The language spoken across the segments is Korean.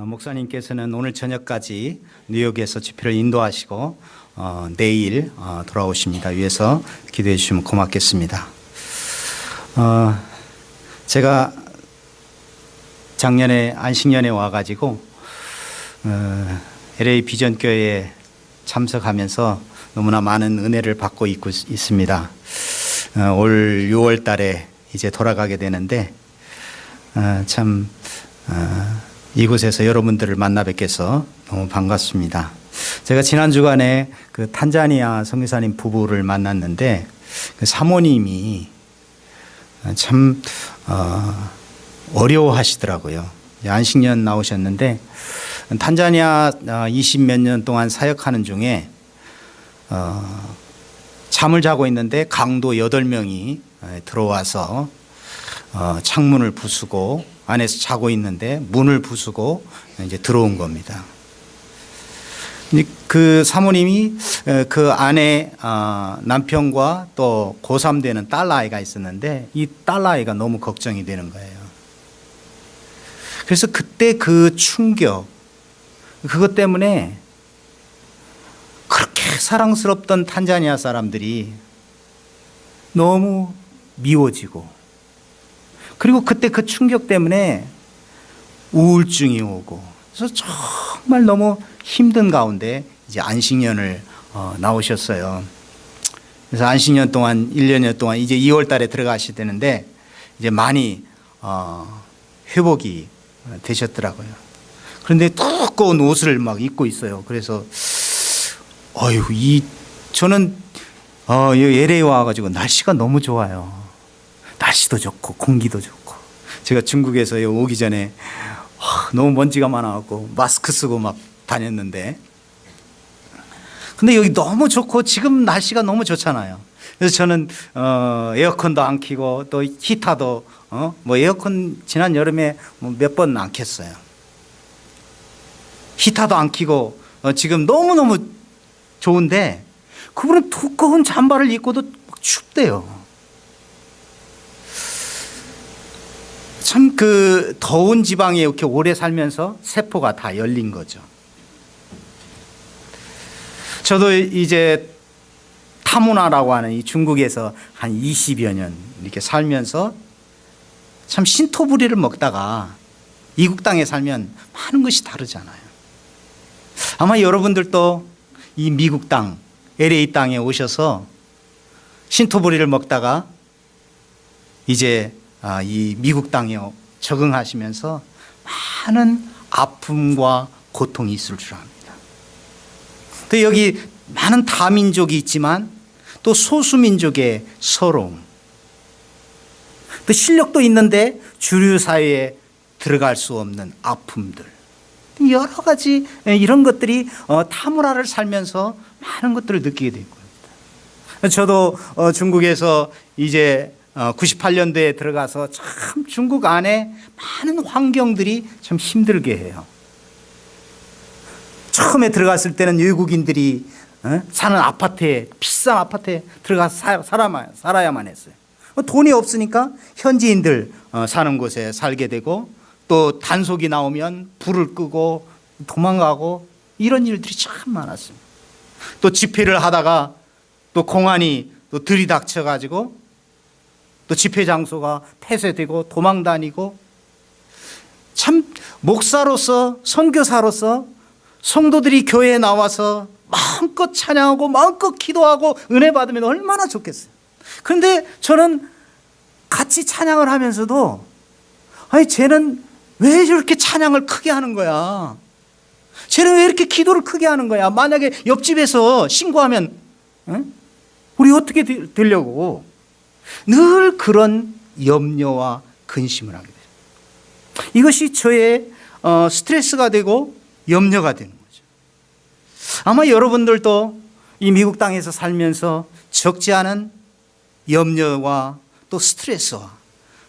목사님께서는 오늘 저녁까지 뉴욕에서 집회를 인도하시고 내일 돌아오십니다. 위해서 기도해 주시면 고맙겠습니다. 제가 작년에 안식년에 와가지고 LA 비전교회에 참석하면서 너무나 많은 은혜를 받고 있습니다. 올 6월 달에 이제 돌아가게 되는데 참 이곳에서 여러분들을 만나 뵙게서 너무 반갑습니다. 제가 지난 주간에 그 탄자니아 선교사님 부부를 만났는데 그 사모님이 참 어려워하시더라고요. 안식년 나오셨는데 탄자니아 20몇 년 동안 사역하는 중에 잠을 자고 있는데 강도 8명이 들어와서 창문을 부수고 안에서 자고 있는데 문을 부수고 이제 들어온 겁니다. 그 사모님이 그 안에 남편과 또 고3 되는 딸아이가 있었는데 이 딸아이가 너무 걱정이 되는 거예요. 그래서 그때 그 충격, 그것 때문에 그렇게 사랑스럽던 탄자니아 사람들이 너무 미워지고, 그리고 그때 그 충격 때문에 우울증이 오고, 그래서 정말 너무 힘든 가운데 이제 안식년을 나오셨어요. 그래서 안식년 동안 1년여 동안 이제 2월 달에 들어가셔야 되는데 이제 많이 회복이 되셨더라고요. 그런데 두꺼운 옷을 막 입고 있어요. 그래서 저는 LA 와가지고 날씨가 너무 좋아요. 날씨도 좋고 공기도 좋고. 제가 중국에서 오기 전에 너무 먼지가 많아갖고 마스크 쓰고 막 다녔는데, 근데 여기 너무 좋고 지금 날씨가 너무 좋잖아요. 그래서 저는 에어컨도 안 켜고 또 히터도 에어컨 지난 여름에 몇 번 안 켰어요. 히터도 안 켜고 지금 너무너무 좋은데 그분은 두꺼운 잠바를 입고도 막 춥대요. 참 그 더운 지방에 이렇게 오래 살면서 세포가 다 열린 거죠. 저도 이제 타무나라고 하는 이 중국에서 한 20여 년 이렇게 살면서 참 신토부리를 먹다가 이국 땅에 살면 많은 것이 다르잖아요. 아마 여러분들도 이 미국 땅, LA 땅에 오셔서 신토부리를 먹다가 이제 이 미국 땅에 적응하시면서 많은 아픔과 고통이 있을 줄 압니다. 또 여기 많은 다민족이 있지만 또 소수민족의 서러움, 또 실력도 있는데 주류 사회에 들어갈 수 없는 아픔들, 여러 가지 이런 것들이 타무라를 살면서 많은 것들을 느끼게 된 겁니다. 저도 중국에서 이제 98년도에 들어가서 참 중국 안에 많은 환경들이 참 힘들게 해요. 처음에 들어갔을 때는 외국인들이 사는 아파트에, 비싼 아파트에 들어가서 살아야만 했어요. 돈이 없으니까 현지인들 사는 곳에 살게 되고, 또 단속이 나오면 불을 끄고 도망가고, 이런 일들이 참 많았습니다. 또 집회를 하다가 또 공안이 또 들이닥쳐가지고 또 집회 장소가 폐쇄되고 도망다니고, 참 목사로서 선교사로서 성도들이 교회에 나와서 마음껏 찬양하고 마음껏 기도하고 은혜 받으면 얼마나 좋겠어요. 그런데 저는 같이 찬양을 하면서도 쟤는 왜 저렇게 찬양을 크게 하는 거야? 쟤는 왜 이렇게 기도를 크게 하는 거야? 만약에 옆집에서 신고하면 우리 어떻게 되려고? 늘 그런 염려와 근심을 하게 돼요. 이것이 저의 스트레스가 되고 염려가 되는 거죠. 아마 여러분들도 이 미국 땅에서 살면서 적지 않은 염려와 또 스트레스와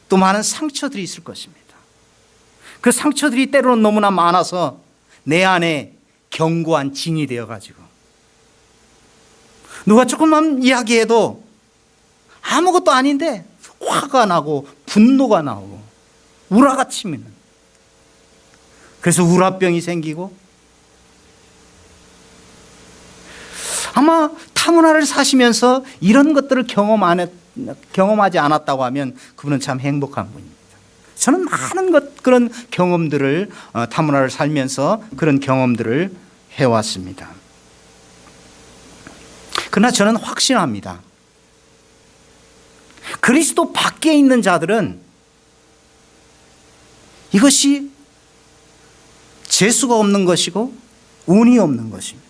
또 많은 상처들이 있을 것입니다. 그 상처들이 때로는 너무나 많아서 내 안에 견고한 진이 되어가지고 누가 조금만 이야기해도 아무것도 아닌데 화가 나고 분노가 나고 우라가 치미는, 그래서 우라병이 생기고, 아마 타문화를 사시면서 이런 것들을 경험하지 않았다고 하면 그분은 참 행복한 분입니다. 저는 많은 그런 경험들을 타문화를 살면서 그런 경험들을 해왔습니다. 그러나 저는 확신합니다. 그리스도 밖에 있는 자들은 이것이 재수가 없는 것이고 운이 없는 것입니다.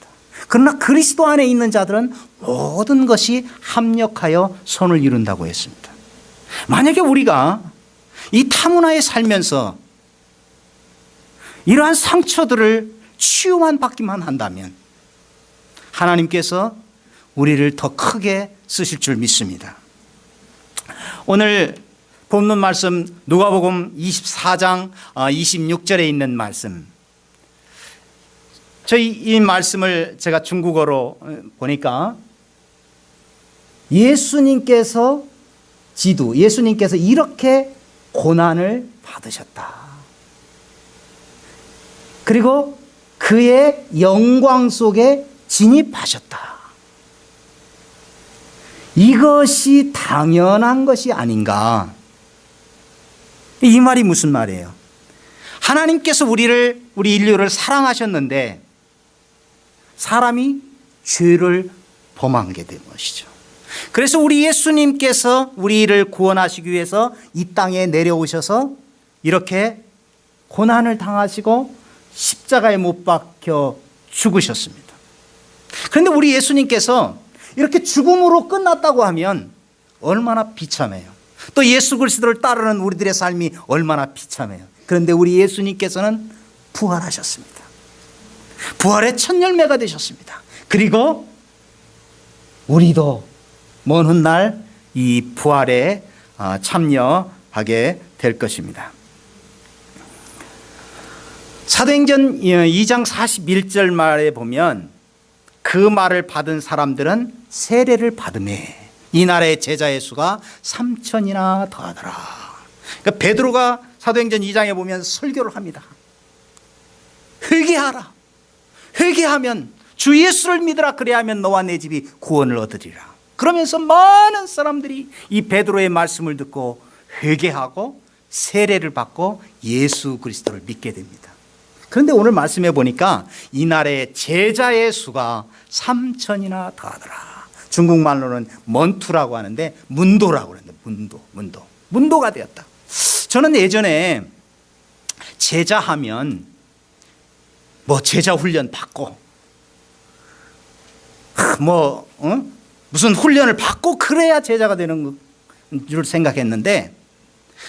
그러나 그리스도 안에 있는 자들은 모든 것이 합력하여 선을 이룬다고 했습니다. 만약에 우리가 이 타문화에 살면서 이러한 상처들을 치유만 받기만 한다면 하나님께서 우리를 더 크게 쓰실 줄 믿습니다. 오늘 본문 말씀 누가복음 24장 26절에 있는 말씀, 저희 이 말씀을 제가 중국어로 보니까 예수님께서 이렇게 고난을 받으셨다. 그리고 그의 영광 속에 진입하셨다. 이것이 당연한 것이 아닌가. 이 말이 무슨 말이에요? 하나님께서 우리 인류를 사랑하셨는데 사람이 죄를 범한 게 된 것이죠. 그래서 우리 예수님께서 우리를 구원하시기 위해서 이 땅에 내려오셔서 이렇게 고난을 당하시고 십자가에 못 박혀 죽으셨습니다. 그런데 우리 예수님께서 이렇게 죽음으로 끝났다고 하면 얼마나 비참해요. 또 예수 그리스도를 따르는 우리들의 삶이 얼마나 비참해요. 그런데 우리 예수님께서는 부활하셨습니다. 부활의 첫 열매가 되셨습니다. 그리고 우리도 먼 훗날 이 부활에 참여하게 될 것입니다. 사도행전 2장 41절 말에 보면 그 말을 받은 사람들은 세례를 받음에 이날의 제자의 수가 3,000이나 더하더라. 그러니까 베드로가 사도행전 2장에 보면 설교를 합니다. 회개하라. 회개하면 주 예수를 믿으라. 그래야면 너와 내 집이 구원을 얻으리라. 그러면서 많은 사람들이 이 베드로의 말씀을 듣고 회개하고 세례를 받고 예수 그리스도를 믿게 됩니다. 그런데 오늘 말씀해 보니까 이날의 제자의 수가 3,000이나 더하더라. 중국말로는 먼투라고 하는데 문도라고 그러는데 문도가 되었다. 저는 예전에 제자하면 제자 훈련 받고 무슨 훈련을 받고 그래야 제자가 되는 줄 생각했는데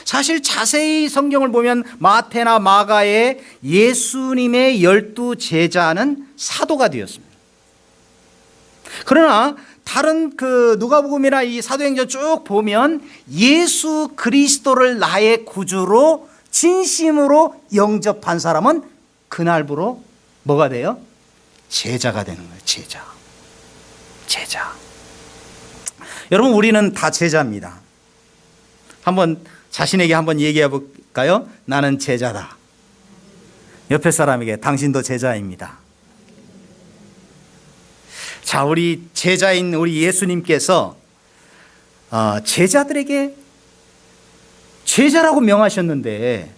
사실 자세히 성경을 보면 마태나 마가의 예수님의 12 제자는 사도가 되었습니다. 그러나 다른 누가복음이나 이 사도행전 쭉 보면 예수 그리스도를 나의 구주로 진심으로 영접한 사람은 그날부로 뭐가 돼요? 제자가 되는 거예요. 제자. 여러분, 우리는 다 제자입니다. 자신에게 한번 얘기해 볼까요? 나는 제자다. 옆에 사람에게 당신도 제자입니다. 자, 우리 제자인 우리 예수님께서 제자들에게 제자라고 명하셨는데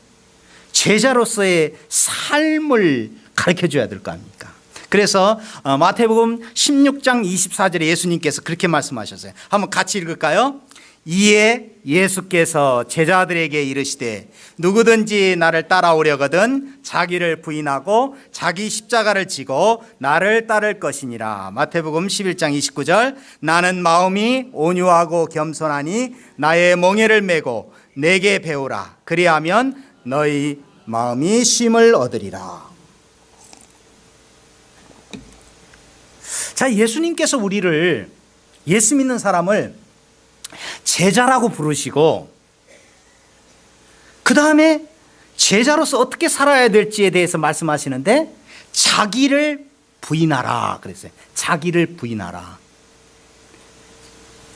제자로서의 삶을 가르쳐 줘야 될 거 아닙니까? 그래서 마태복음 16장 24절에 예수님께서 그렇게 말씀하셨어요. 한번 같이 읽을까요? 이에 예수께서 제자들에게 이르시되 누구든지 나를 따라오려거든 자기를 부인하고 자기 십자가를 지고 나를 따를 것이니라. 마태복음 11장 29절 나는 마음이 온유하고 겸손하니 나의 멍에를 메고 내게 배우라. 그리하면 너희 마음이 쉼을 얻으리라. 자, 예수님께서 우리를 예수 믿는 사람을 제자라고 부르시고 그 다음에 제자로서 어떻게 살아야 될지에 대해서 말씀하시는데 자기를 부인하라 그랬어요. 자기를 부인하라.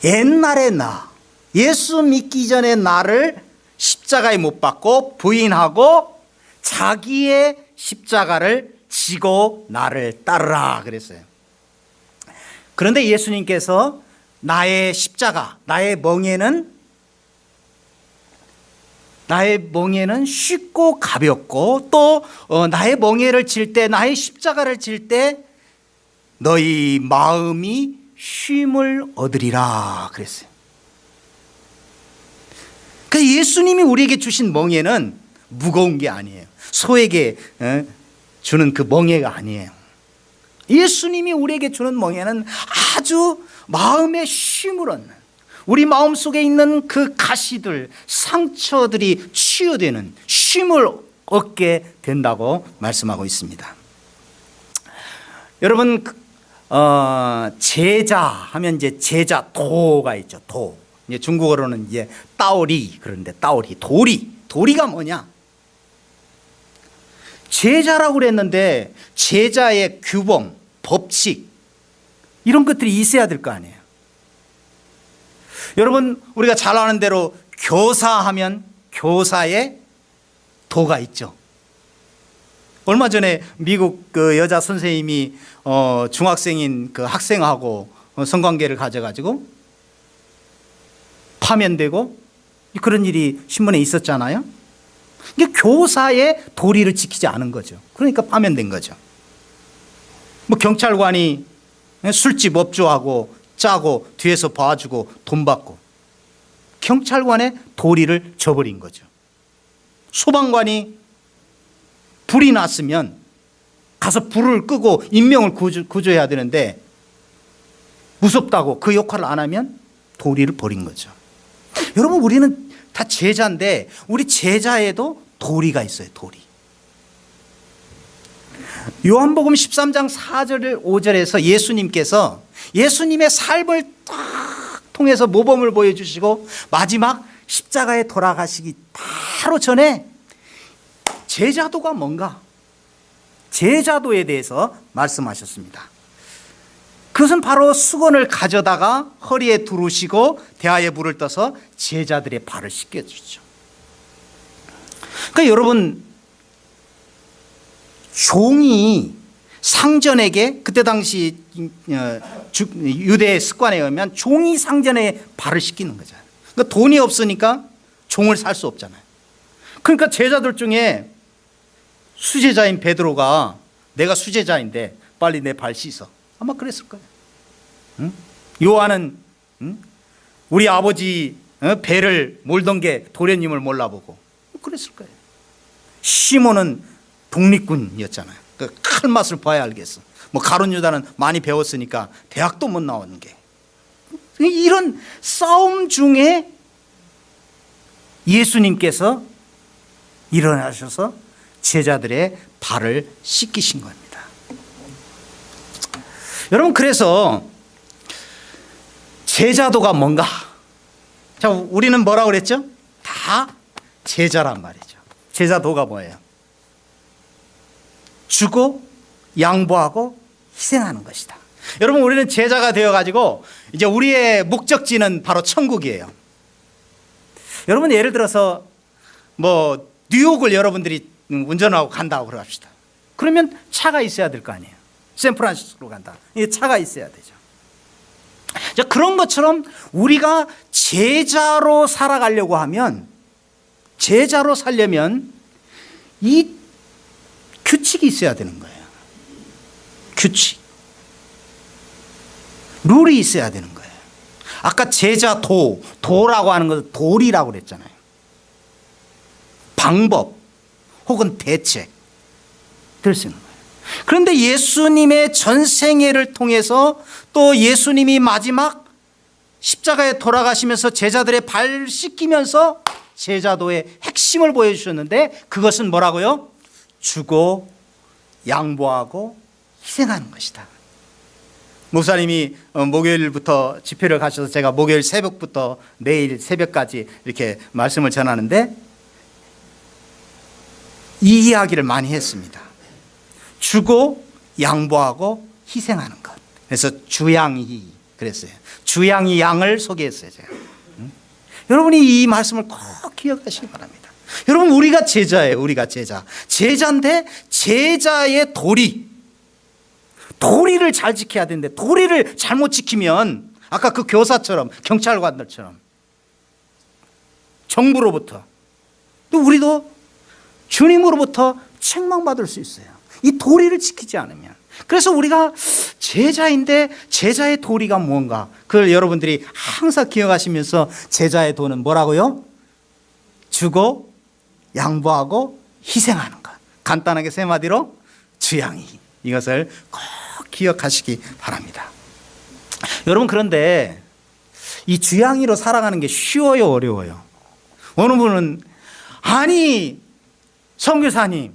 옛날의 나, 예수 믿기 전에 나를 십자가에 못 박고 부인하고 자기의 십자가를 지고 나를 따르라 그랬어요. 그런데 예수님께서 나의 십자가, 나의 멍에는 쉽고 가볍고 또 나의 멍에를 질 때, 나의 십자가를 질 때 너희 마음이 쉼을 얻으리라 그랬어요. 그 예수님이 우리에게 주신 멍에는 무거운 게 아니에요. 소에게 주는 그 멍에가 아니에요. 예수님이 우리에게 주는 멍에는 아주 마음의 쉼을 얻는, 우리 마음속에 있는 그 가시들, 상처들이 치유되는 쉼을 얻게 된다고 말씀하고 있습니다. 여러분, 제자 하면 이제 제자도가 있죠. 도. 이제 중국어로는 이제 따오리, 그런데 따오리, 도리가 뭐냐? 제자라고 그랬는데 제자의 규범, 법칙 이런 것들이 있어야 될 거 아니에요. 여러분, 우리가 잘 아는 대로 교사하면 교사의 도가 있죠. 얼마 전에 미국 그 여자 선생님이 중학생인 그 학생하고 성관계를 가져가지고 파면되고 그런 일이 신문에 있었잖아요. 이게 교사의 도리를 지키지 않은 거죠. 그러니까 파면된 거죠. 뭐 경찰관이 술집 업주하고 짜고 뒤에서 봐주고 돈 받고 경찰관의 도리를 저버린 거죠. 소방관이 불이 났으면 가서 불을 끄고 인명을 구조해야 되는데 무섭다고 그 역할을 안 하면 도리를 버린 거죠. 여러분, 우리는 다 제자인데 우리 제자에도 도리가 있어요. 도리. 요한복음 13장 4절 5절에서 예수님께서 예수님의 삶을 딱 통해서 모범을 보여주시고 마지막 십자가에 돌아가시기 바로 전에 제자도가 뭔가, 제자도에 대해서 말씀하셨습니다. 그것은 바로 수건을 가져다가 허리에 두르시고 대야에 물을 떠서 제자들의 발을 씻겨주죠. 그러니까 여러분, 종이 상전에게, 그때 당시 유대 습관에 의하면 종이 상전의 발을 씻기는 거잖아요. 그러니까 돈이 없으니까 종을 살 수 없잖아요. 그러니까 제자들 중에 수제자인 베드로가 내가 수제자인데 빨리 내 발 씻어, 아마 그랬을 거예요. 응? 요한은 우리 아버지 배를 몰던 게 도련님을 몰라보고 그랬을 거예요. 시몬은 독립군이었잖아요. 그 칼맛을 봐야 알겠어. 뭐 가룟 유다는 많이 배웠으니까 대학도 못 나오는 게. 이런 싸움 중에 예수님께서 일어나셔서 제자들의 발을 씻기신 겁니다. 여러분, 그래서 제자도가 뭔가? 자, 우리는 뭐라고 그랬죠? 다 제자란 말이죠. 제자도가 뭐예요? 주고 양보하고 희생하는 것이다. 여러분, 우리는 제자가 되어가지고 이제 우리의 목적지는 바로 천국이에요. 여러분, 예를 들어서 뭐 뉴욕을 여러분들이 운전하고 간다고 그럽시다. 그러면 차가 있어야 될 거 아니에요. 샌프란시스코로 간다. 이게 차가 있어야 되죠. 자, 그런 것처럼 우리가 제자로 살아가려고 하면, 제자로 살려면 이 규칙이 있어야 되는 거예요. 규칙. 룰이 있어야 되는 거예요. 아까 제자도, 도라고 하는 것은 도리라고 그랬잖아요. 방법 혹은 대책 될 수 있는 거예요. 그런데 예수님의 전생애를 통해서 또 예수님이 마지막 십자가에 돌아가시면서 제자들의 발 씻기면서 제자도의 핵심을 보여주셨는데 그것은 뭐라고요? 주고 양보하고 희생하는 것이다. 목사님이 목요일부터 집회를 가셔서 제가 목요일 새벽부터 내일 새벽까지 이렇게 말씀을 전하는데 이 이야기를 많이 했습니다. 주고 양보하고 희생하는 것. 그래서 주양이 그랬어요. 주양이 양을 소개했어요, 제가. 여러분이 이 말씀을 꼭 기억하시기 바랍니다. 여러분, 우리가 제자예요. 우리가 제자. 제자인데 제자의 도리를 잘 지켜야 되는데 도리를 잘못 지키면 아까 그 교사처럼 경찰관들처럼 정부로부터 또 우리도 주님으로부터 책망받을 수 있어요. 이 도리를 지키지 않으면. 그래서 우리가 제자인데 제자의 도리가 뭔가 그걸 여러분들이 항상 기억하시면서 제자의 도는 뭐라고요? 주고 양보하고 희생하는 것. 간단하게 세 마디로 주양이. 이것을 꼭 기억하시기 바랍니다. 여러분, 그런데 이 주양이로 살아가는 게 쉬워요, 어려워요? 어느 분은 아니 선교사님,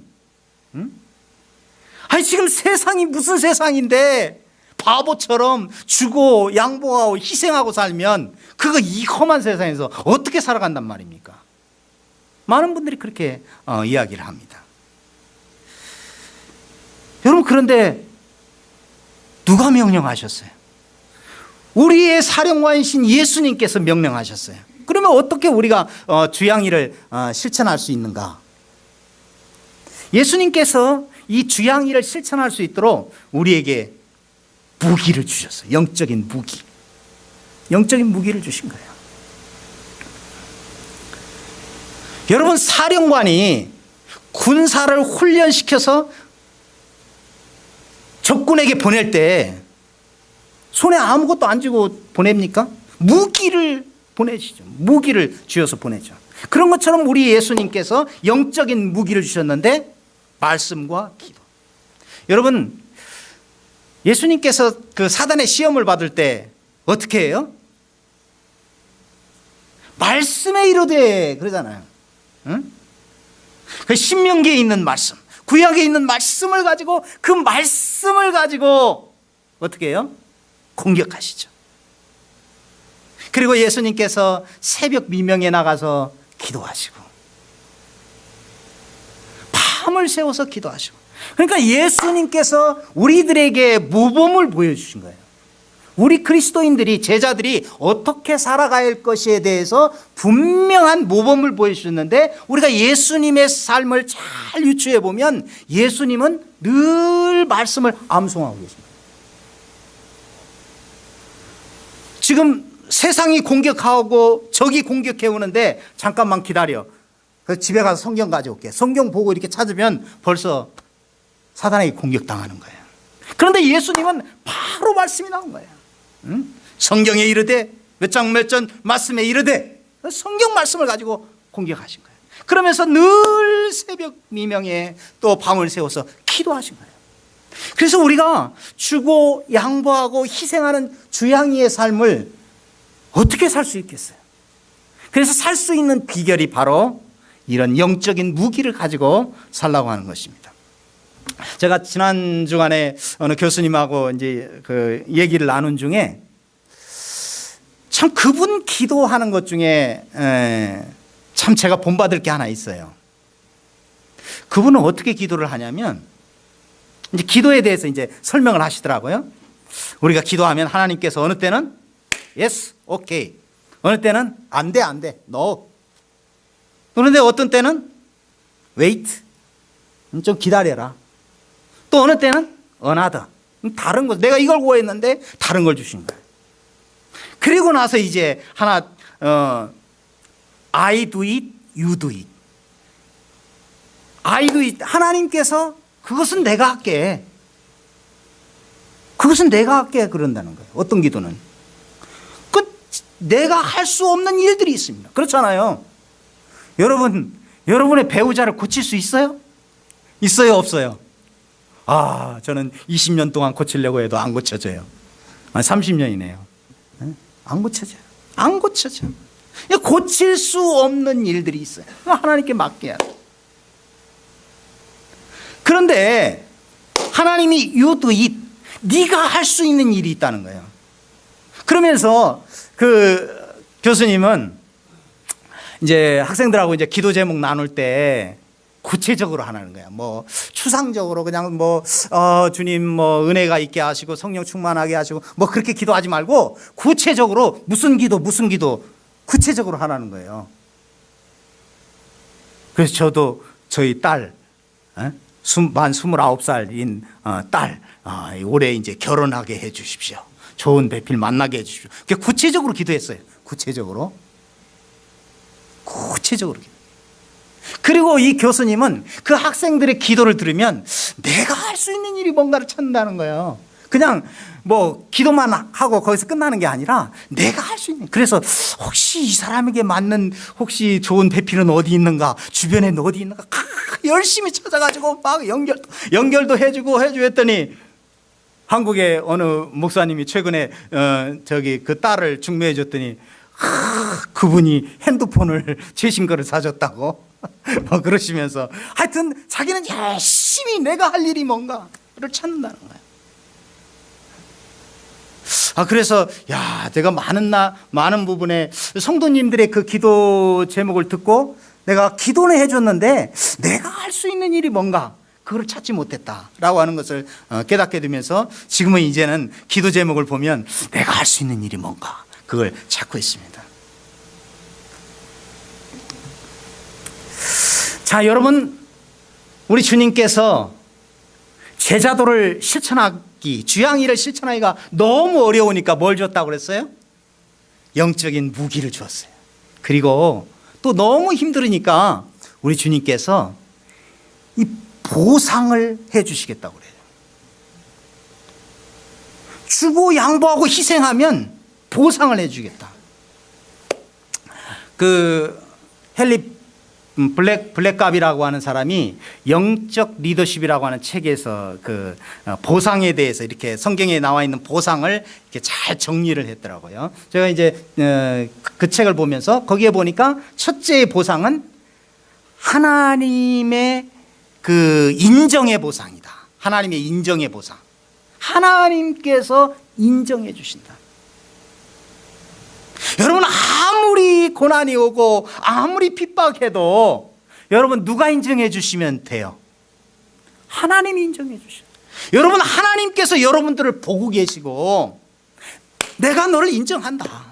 아니 지금 세상이 무슨 세상인데 바보처럼 주고 양보하고 희생하고 살면 그거 이 험한 세상에서 어떻게 살아간단 말입니까? 많은 분들이 그렇게 이야기를 합니다. 여러분, 그런데 누가 명령하셨어요? 우리의 사령관이신 예수님께서 명령하셨어요. 그러면 어떻게 우리가 주양이를 실천할 수 있는가? 예수님께서 이 주양이를 실천할 수 있도록 우리에게 무기를 주셨어요. 영적인 무기. 영적인 무기를 주신 거예요. 여러분, 사령관이 군사를 훈련시켜서 적군에게 보낼 때 손에 아무것도 안 쥐고 보냅니까? 무기를 보내시죠. 무기를 쥐어서 보내죠. 그런 것처럼 우리 예수님께서 영적인 무기를 주셨는데 말씀과 기도. 여러분, 예수님께서 그 사단의 시험을 받을 때 어떻게 해요? 말씀에 이르되 그러잖아요. 응? 그 신명기에 있는 말씀, 구약에 있는 말씀을 가지고 그 말씀을 가지고 어떻게 해요? 공격하시죠. 그리고 예수님께서 새벽 미명에 나가서 기도하시고 밤을 새워서 기도하시고, 그러니까 예수님께서 우리들에게 모범을 보여주신 거예요. 우리 그리스도인들이, 제자들이 어떻게 살아가야 할 것에 대해서 분명한 모범을 보여주셨는데 우리가 예수님의 삶을 잘 유추해 보면 예수님은 늘 말씀을 암송하고 계십니다. 지금 세상이 공격하고 적이 공격해 오는데 잠깐만 기다려. 그래서 집에 가서 성경 가져올게. 성경 보고 이렇게 찾으면 벌써 사단에게 공격당하는 거예요. 그런데 예수님은 바로 말씀이 나온 거예요. 응? 성경에 이르되 몇 장 몇 전 말씀에 이르되 성경 말씀을 가지고 공격하신 거예요. 그러면서 늘 새벽 미명에 또 밤을 새워서 기도하신 거예요. 그래서 우리가 주고 양보하고 희생하는 주양이의 삶을 어떻게 살 수 있겠어요? 그래서 살 수 있는 비결이 바로 이런 영적인 무기를 가지고 살라고 하는 것입니다. 제가 지난 주간에 어느 교수님하고 이제 그 얘기를 나눈 중에 참 그분 기도하는 것 중에 참 제가 본받을 게 하나 있어요. 그분은 어떻게 기도를 하냐면 이제 기도에 대해서 이제 설명을 하시더라고요. 우리가 기도하면 하나님께서 어느 때는 yes, okay, 어느 때는 안 돼, 안 돼, no. 그런데 어떤 때는 wait, 좀 기다려라. 또 어느 때는 another, 다른 것, 내가 이걸 구했는데 다른 걸 주신 거예요. 그리고 나서 이제 하나 I do it, you do it. I do it, 하나님께서 그것은 내가 할게. 그것은 내가 할게 그런다는 거예요. 어떤 기도는 내가 할 수 없는 일들이 있습니다. 그렇잖아요. 여러분, 여러분의 배우자를 고칠 수 있어요? 있어요, 없어요? 저는 20년 동안 고치려고 해도 안 고쳐져요. 30년이네요. 안 고쳐져요. 안 고쳐져. 고칠 수 없는 일들이 있어요. 하나님께 맡겨야 돼요. 그런데 하나님이 you do it, 네가 할 수 있는 일이 있다는 거예요. 그러면서 그 교수님은 이제 학생들하고 이제 기도 제목 나눌 때 구체적으로 하라는 거야. 뭐 추상적으로 그냥 뭐 주님 뭐 은혜가 있게 하시고 성령 충만하게 하시고 뭐 그렇게 기도하지 말고 구체적으로 무슨 기도 구체적으로 하라는 거예요. 그래서 저도 저희 딸, 만 29살인 딸, 올해 이제 결혼하게 해 주십시오. 좋은 배필 만나게 해 주십시오. 구체적으로 기도했어요. 구체적으로. 그리고 이 교수님은 그 학생들의 기도를 들으면 내가 할 수 있는 일이 뭔가를 찾는다는 거예요. 그냥 뭐 기도만 하고 거기서 끝나는 게 아니라 내가 할 수 있는. 그래서 혹시 이 사람에게 맞는 혹시 좋은 배필은 어디 있는가, 주변에 어디 있는가 열심히 찾아가지고 막 연결도 해주고 했더니 한국의 어느 목사님이 최근에 그 딸을 중매해 줬더니 그분이 핸드폰을 최신 거를 사줬다고 뭐 그러시면서 하여튼 자기는 열심히 내가 할 일이 뭔가를 찾는다는 거예요. 그래서 제가 많은 부분에 성도님들의 그 기도 제목을 듣고 내가 기도는 해줬는데 내가 할 수 있는 일이 뭔가 그걸 찾지 못했다라고 하는 것을 깨닫게 되면서 지금은 이제는 기도 제목을 보면 내가 할 수 있는 일이 뭔가 그걸 찾고 있습니다. 자, 여러분, 우리 주님께서 제자도를 실천하기, 주양이를 실천하기가 너무 어려우니까 뭘 줬다고 그랬어요? 영적인 무기를 주었어요. 그리고 또 너무 힘들으니까 우리 주님께서 이 보상을 해 주시겠다고 그래요. 주고 양보하고 희생하면 보상을 해 주겠다. 그 헨리 블랙갑이라고 하는 사람이 영적 리더십이라고 하는 책에서 그 보상에 대해서 이렇게 성경에 나와 있는 보상을 이렇게 잘 정리를 했더라고요. 제가 이제 그 책을 보면서 거기에 보니까 첫째의 보상은 하나님의 그 인정의 보상이다. 하나님의 인정의 보상. 하나님께서 인정해 주신다. 여러분, 아무리 고난이 오고 아무리 핍박해도 여러분 누가 인정해 주시면 돼요? 하나님이 인정해 주셔요. 여러분, 하나님께서 여러분들을 보고 계시고 내가 너를 인정한다.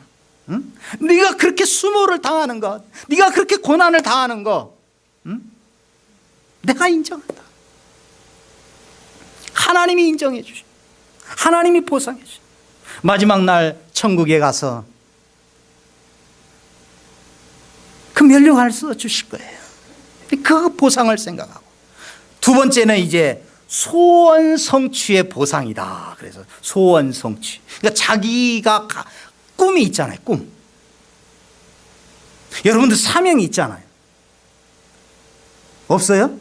응? 네가 그렇게 수모를 당하는 것, 네가 그렇게 고난을 당하는 것, 응? 내가 인정한다. 하나님이 인정해 주셔. 하나님이 보상해 주셔. 마지막 날 천국에 가서 그 면류관을 써 주실 거예요. 그 보상을 생각하고. 두 번째는 이제 소원 성취의 보상이다. 그래서 소원 성취. 그러니까 자기가 꿈이 있잖아요. 꿈. 여러분들 사명이 있잖아요. 없어요?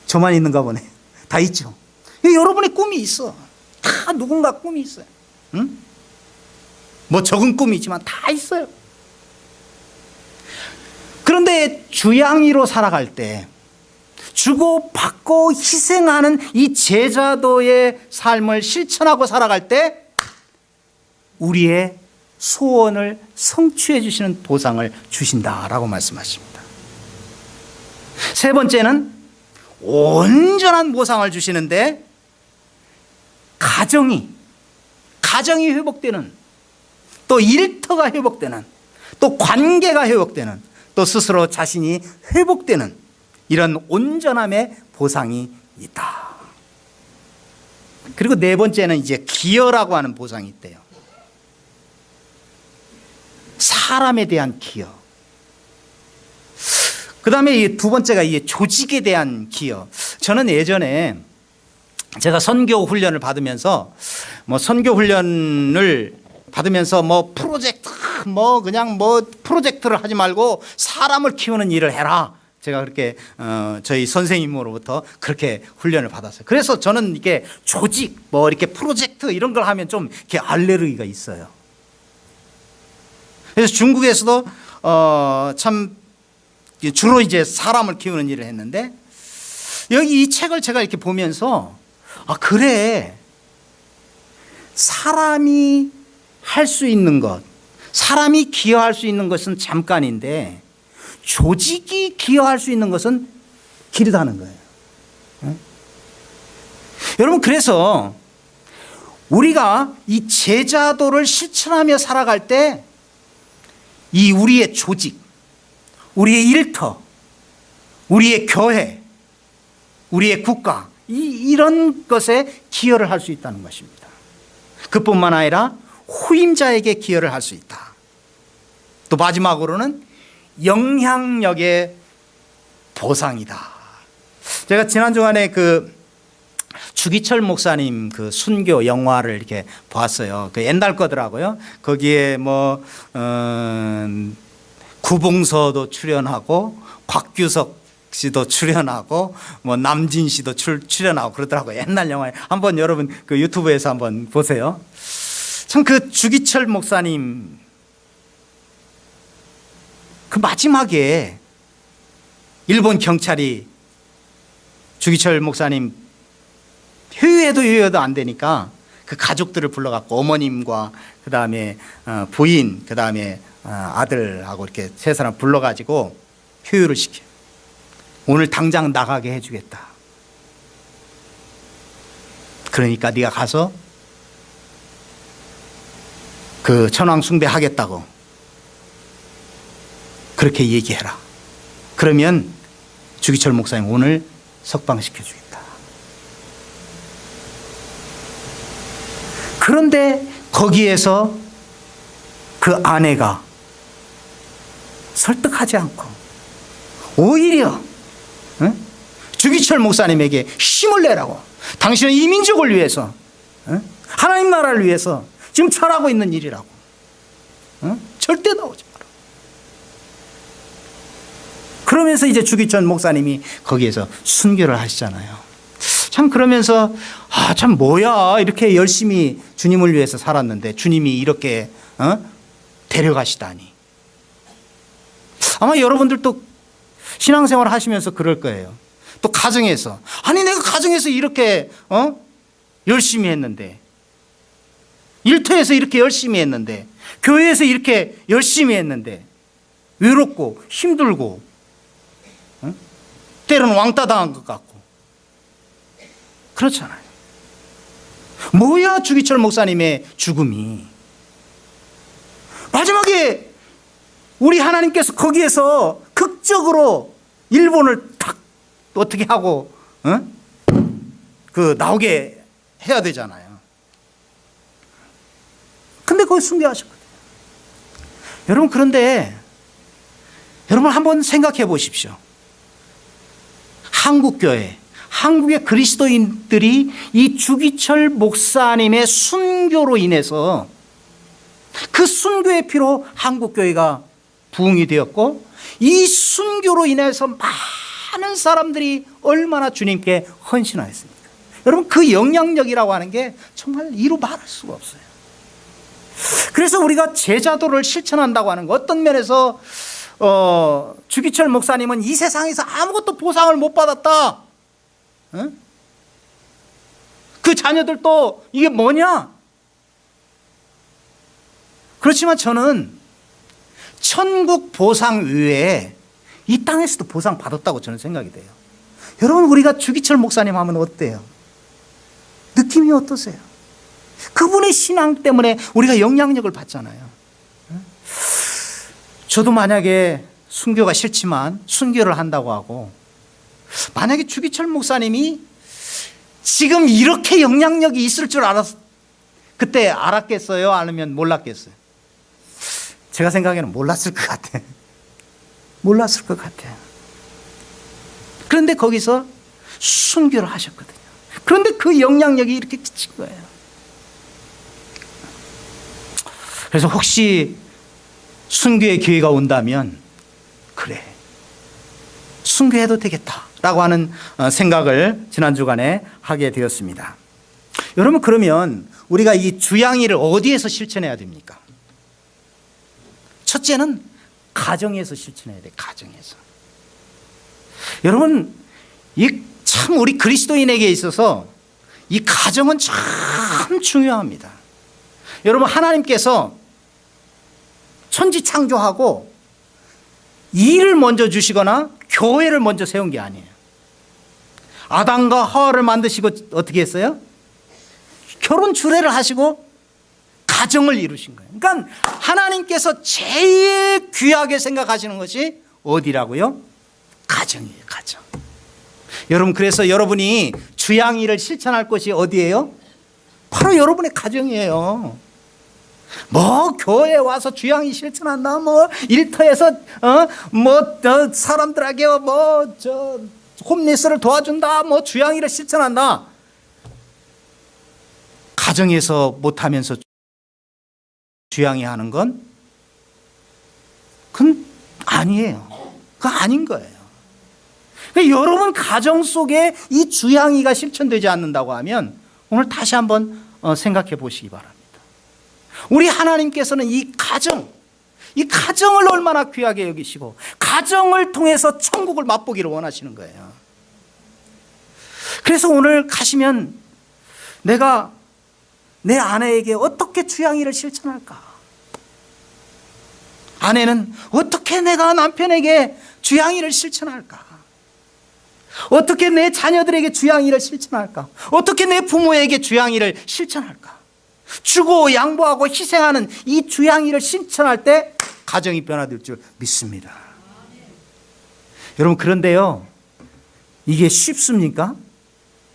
저만 있는가 보네. 다 있죠. 여러분의 꿈이 있어. 다 누군가 꿈이 있어요. 응? 뭐 적은 꿈이지만 다 있어요. 그런데 주양이로 살아갈 때 주고 받고 희생하는 이 제자도의 삶을 실천하고 살아갈 때 우리의 소원을 성취해 주시는 보상을 주신다라고 말씀하십니다. 세 번째는 온전한 보상을 주시는데 가정이 회복되는, 또 일터가 회복되는, 또 관계가 회복되는, 또 스스로 자신이 회복되는 이런 온전함의 보상이 있다. 그리고 네 번째는 이제 기여라고 하는 보상이 있대요. 사람에 대한 기여. 그 다음에 두 번째가 이 조직에 대한 기여. 저는 예전에 제가 선교 훈련을 받으면서 프로젝트를 하지 말고 사람을 키우는 일을 해라. 제가 그렇게 저희 선생님으로부터 그렇게 훈련을 받았어요. 그래서 저는 이게 조직, 이렇게 프로젝트 이런 걸 하면 좀 이렇게 알레르기가 있어요. 그래서 중국에서도 참 주로 이제 사람을 키우는 일을 했는데 여기 이 책을 제가 이렇게 보면서 그래, 사람이 할 수 있는 것, 사람이 기여할 수 있는 것은 잠깐인데 조직이 기여할 수 있는 것은 길다는 거예요. 응? 여러분, 그래서 우리가 이 제자도를 실천하며 살아갈 때 이 우리의 조직, 우리의 일터, 우리의 교회, 우리의 국가, 이런 것에 기여를 할 수 있다는 것입니다. 그뿐만 아니라 후임자에게 기여를 할 수 있다. 또 마지막으로는 영향력의 보상이다. 제가 지난 주간에 그 주기철 목사님 그 순교 영화를 이렇게 봤어요. 그 옛날 거더라고요. 거기에 뭐 구봉서도 출연하고 곽규석 씨도 출연하고 뭐 남진 씨도 출연하고 그러더라고요. 옛날 영화에 한번 여러분 그 유튜브에서 한번 보세요. 참 그 주기철 목사님 그 마지막에 일본 경찰이 주기철 목사님 휴유해도 안 되니까 그 가족들을 불러갖고 어머님과 그 다음에 부인 그 다음에 아들하고 이렇게 세 사람 불러가지고 휴유를 시켜요. 오늘 당장 나가게 해주겠다. 그러니까 네가 가서 그 천황 숭배하겠다고 그렇게 얘기해라. 그러면 주기철 목사님 오늘 석방시켜주겠다. 그런데 거기에서 그 아내가 설득하지 않고 오히려 주기철 목사님에게 힘을 내라고, 당신은 이 민족을 위해서 하나님 나라를 위해서 지금 잘하고 있는 일이라고, 절대 나오지 마라. 그러면서 이제 주기철 목사님이 거기에서 순교를 하시잖아요. 참 그러면서 참 뭐야, 이렇게 열심히 주님을 위해서 살았는데 주님이 이렇게 데려가시다니. 아마 여러분들도 신앙생활 하시면서 그럴 거예요. 또 가정에서, 아니 내가 가정에서 이렇게 열심히 했는데, 일터에서 이렇게 열심히 했는데, 교회에서 이렇게 열심히 했는데 외롭고 힘들고 때로는 왕따 당한 것 같고 그렇잖아요. 뭐야 주기철 목사님의 죽음이. 마지막에 우리 하나님께서 거기에서 극적으로 일본을 탁 어떻게 하고 그 나오게 해야 되잖아요. 근데 거기 순교하셨거든요. 여러분, 그런데 여러분 한번 생각해 보십시오. 한국교회, 한국의 그리스도인들이 이 주기철 목사님의 순교로 인해서 그 순교의 피로 한국교회가 부흥이 되었고, 이 순교로 인해서 많은 사람들이 얼마나 주님께 헌신하였습니까? 여러분, 그 영향력이라고 하는 게 정말 이루 말할 수가 없어요. 그래서 우리가 제자도를 실천한다고 하는 거, 어떤 면에서 주기철 목사님은 이 세상에서 아무것도 보상을 못 받았다. 그 자녀들도 이게 뭐냐? 그렇지만 저는 천국 보상 외에 이 땅에서도 보상 받았다고 저는 생각이 돼요. 여러분, 우리가 주기철 목사님 하면 어때요? 느낌이 어떠세요? 그분의 신앙 때문에 우리가 영향력을 받잖아요. 저도 만약에 순교가 싫지만 순교를 한다고 하고, 만약에 주기철 목사님이 지금 이렇게 영향력이 있을 줄 그때 알았겠어요? 아니면 몰랐겠어요? 제가 생각에는 몰랐을 것 같아요. 몰랐을 것 같아요. 그런데 거기서 순교를 하셨거든요. 그런데 그 영향력이 이렇게 끼친 거예요. 그래서 혹시 순교의 기회가 온다면, 그래, 순교해도 되겠다라고 하는 생각을 지난 주간에 하게 되었습니다. 여러분, 그러면 우리가 이 주양이를 어디에서 실천해야 됩니까? 첫째는 가정에서 실천해야 돼요. 가정에서. 여러분, 이 참 우리 그리스도인에게 있어서 이 가정은 참 중요합니다. 여러분, 하나님께서 천지 창조하고 일을 먼저 주시거나 교회를 먼저 세운 게 아니에요. 아담과 하와를 만드시고 어떻게 했어요? 결혼 주례를 하시고 가정을 이루신 거예요. 그러니까 하나님께서 제일 귀하게 생각하시는 것이 어디라고요? 가정이에요, 가정. 여러분, 그래서 여러분이 주양이를 실천할 곳이 어디예요? 바로 여러분의 가정이에요. 뭐 교회에 와서 주양이 실천한다, 뭐 일터에서 사람들에게 홈리스를 도와준다, 뭐 주양이를 실천한다. 가정에서 못하면서 주양이 하는 건 그건 아니에요. 그건 아닌 거예요. 그러니까 여러분 가정 속에 이 주양이가 실천되지 않는다고 하면 오늘 다시 한번 생각해 보시기 바랍니다. 우리 하나님께서는 이 가정을 얼마나 귀하게 여기시고 가정을 통해서 천국을 맛보기를 원하시는 거예요. 그래서 오늘 가시면 내가 내 아내에게 어떻게 주양이를 실천할까? 아내는 어떻게 내가 남편에게 주양이를 실천할까? 어떻게 내 자녀들에게 주양이를 실천할까? 어떻게 내 부모에게 주양이를 실천할까? 주고 양보하고 희생하는 이 주양이를 실천할 때 가정이 변화될 줄 믿습니다. 여러분, 그런데요, 이게 쉽습니까?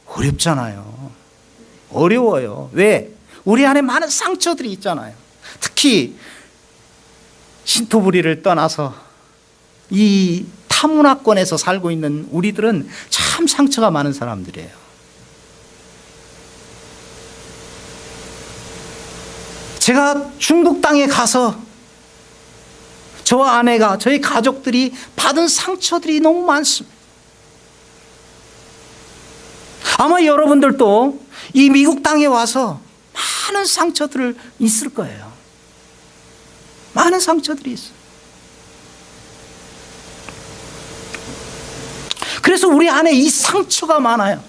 어렵잖아요. 어려워요. 왜? 우리 안에 많은 상처들이 있잖아요. 특히 신토부리를 떠나서 이 타문화권에서 살고 있는 우리들은 참 상처가 많은 사람들이에요. 제가 중국 땅에 가서 저와 아내가, 저희 가족들이 받은 상처들이 너무 많습니다. 아마 여러분들도 이 미국 땅에 와서 많은 상처들을 있을 거예요. 많은 상처들이 있어요. 그래서 우리 안에 이 상처가 많아요.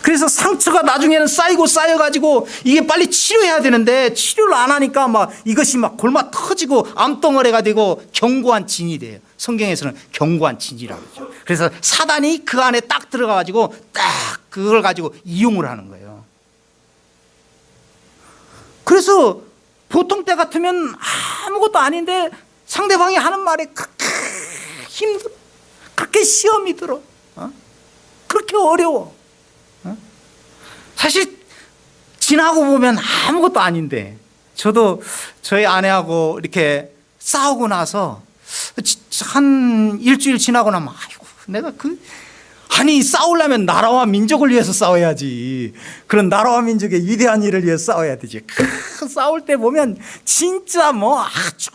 그래서 상처가 나중에는 쌓여가지고 이게 빨리 치료해야 되는데 치료를 안 하니까 막 이것이 막 골마 터지고 암덩어리가 되고 견고한 진이 돼요. 성경에서는 견고한 진이라고 그러죠. 그래서 사단이 그 안에 딱 들어가가지고 딱 그걸 가지고 이용을 하는 거예요. 그래서 보통 때 같으면 아무것도 아닌데 상대방이 하는 말에 그렇게 힘들어, 그렇게 시험이 들어, 그렇게 어려워. 사실 지나고 보면 아무것도 아닌데, 저도 저희 아내하고 이렇게 싸우고 나서 한 일주일 지나고 나면 아이고, 내가 아니 싸우려면 나라와 민족을 위해서 싸워야지. 그런 나라와 민족의 위대한 일을 위해서 싸워야 되지. 싸울 때 보면 진짜 뭐 아주